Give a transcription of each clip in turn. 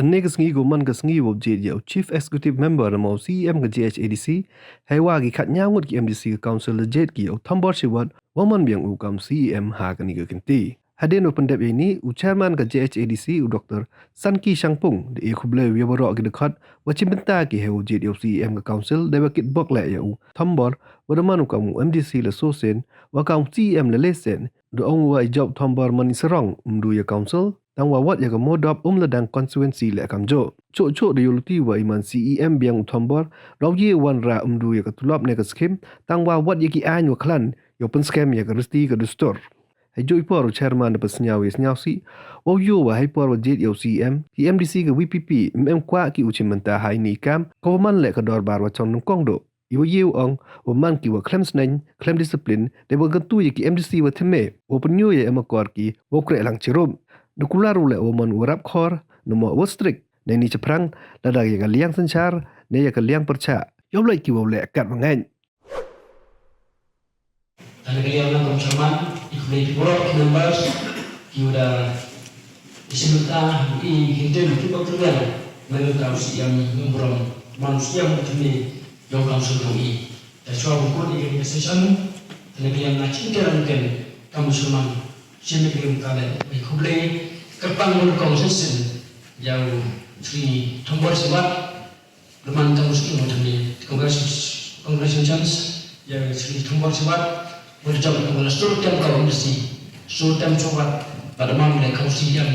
Ane kesengi goman kesengi wobjet yau Chief Executive Member mau CEM ke JHADC haiwa gi khat nyangut ki MDC ke Council jet ki yau thambor siwat waman biang u kam CEM ha kani ke kenti. Haden open dep ini u chairman ke JHADC u Dr. Sanki Shangpung de ekhuble wiaboro ki dekhat wachimenta ki heu jet yau CEM ke Council de bakit bok la yau thambor wadaman u kam MDC le sosen wa kam CEM le lesen do ong wa job thambor mani serong umdu ya Council tang wawat ya ke modop ledang konstituensi le kamjo cok de yuluti wa iman CEM biang thambor raw ye wan ra umdu ya ke tulap ne ke skim tang wawat ya ki an wa klan yo pen scam ya ke resti ke dustor hai joi por chairman de pesnyawi nyawsi wo yo wa hai por jet yo CEM MDC ke VPP kwa ki uchimenta hai ni kam ko man le ke dor bar wa chon kong do yo yu ong wo man ki wa claim sneng claim discipline de wa gantu ya ki MDC wa theme wo penyo ya emakor ki wo kre lang chirum Dukularu le oman warap khor nomo wostrik ne ni ceprang lada ya liang senchar ne ya liang perca yo lai ki wo le kat mangan Ada kalian nak bersamaan ikut borok members kita disimulta i kita cuba keluar mereka yang memborong manusia mungkin yang kamu sedoi dan suatu kod yang session dan kalian nak cinta mungkin kamu semua sini kalian kalian ikut Kepanggul konsisten yang Sri Thambor Siwat Leman kamu sini macam ni congratulations yang Sri Thambor Siwat berjawab kepada seluruh tim kau industri seluruh tim coba pada malam yang kau siang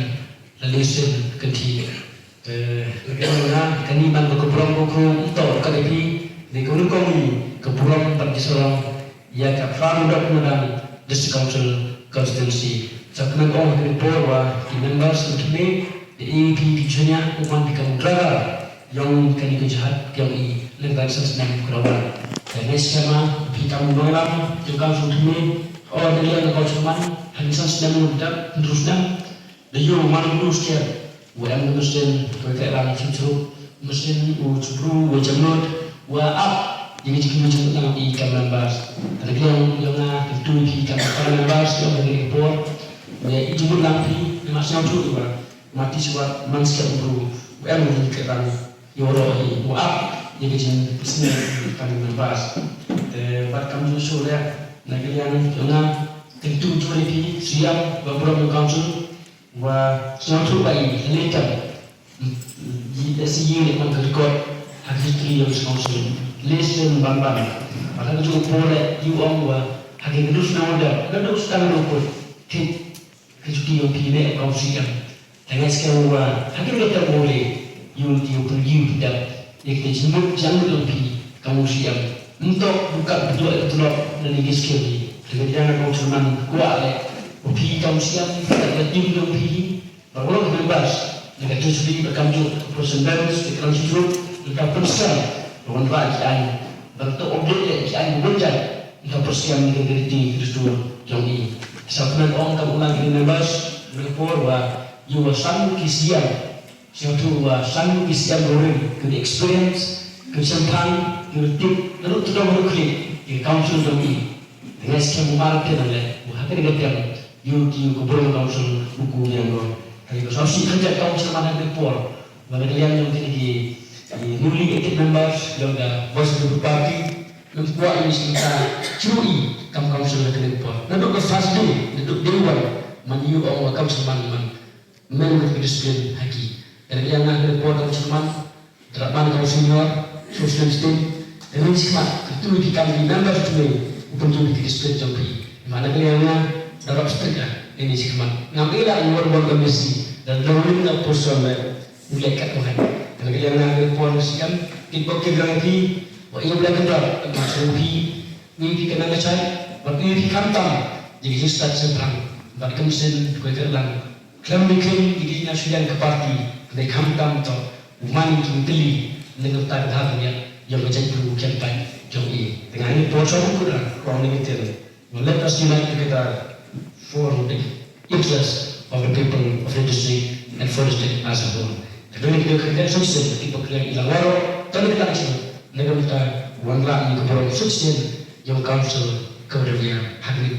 lesen kenti kerana kini man berkepulang buku untuk kali di gunung kami kepulang bagi seorang yang kafan dok menang District Council Constituency Sakna kong report wa di members utme di EP pichanya uman bikam draga yang kani kejahat yang i lembaga senang kerawan dan skema bikam malam juga utme or dari yang kau cuman hanya senang mudah terusnya dia uman terus dia wa am mesin kekeran cucu mesin ucuru wa jamnot wa up jadi jika macam nang i kam members ada yang itu di kam members yang dari report ya itu lampi masih ada juga mati sebab manusia itu yang menjadikan yorohi muap jadi jen bisnis kami membahas buat kami sore lagi yang jangan tentu juga lebih siap beberapa council wa suatu bayi lekan di sini yang terkot hakiki yang council lesen bambang padahal juga boleh diuang wa hakiki terus nawada dan terus kami luput kecuali yang pilih kausian dengan sekarang hakim kita boleh yang pergi tidak yang kita jemput jangan lebih kausian untuk buka betul betul dari sekali dengan jangan kau cuma kuat le pergi kausian tidak lebih lebih baru bebas dengan cuci berkamjut persendaus di dalam hidup kita persian dengan bagian bentuk objek yang berjalan kita persian dengan diri itu yang ini Sabtu orang kamu lagi members berpor wa you sanggup kisian suatu wa sanggup kisian orang ke experience ke sempang ke tip lalu tidak berklik di council demi dengan sekian mubarak dan le bukan dengan you kubur council buku yang lo kalau sosial kerja council mana berpor mana kalian yang di newly elected members yang dah bos berparti membuat ini kita curi kam council dengan berpor naduk ke fast day naduk dewan maniu orang wakam seman men disiplin haki dan yang nak report council man terapan kau senior social system dengan sikmat itu di kami members tu untuk disiplin jampi mana kalian darab setengah ini sikmat ngambil lah luar komisi dan lalu nak person mulai kat orang dan kalian nak report sikan tiba lagi wa ia boleh kendar masuk ni kena ngecai waktu ini kantam jadi start seberang bagi mesin kue kerlang klaim bikin jadi nasional ke parti dari kantam tu umat itu beli dengan tak hadnya yang menjadi bukan baik jauh ini dengan ini bocor kurang kurang limited let us unite together for the interest of the people of the district and for the state as a whole jadi kita kerja sukses kita kerja ilang waro kalau kita action negara kita wanglah ini keperluan sukses yang council kemudian hadir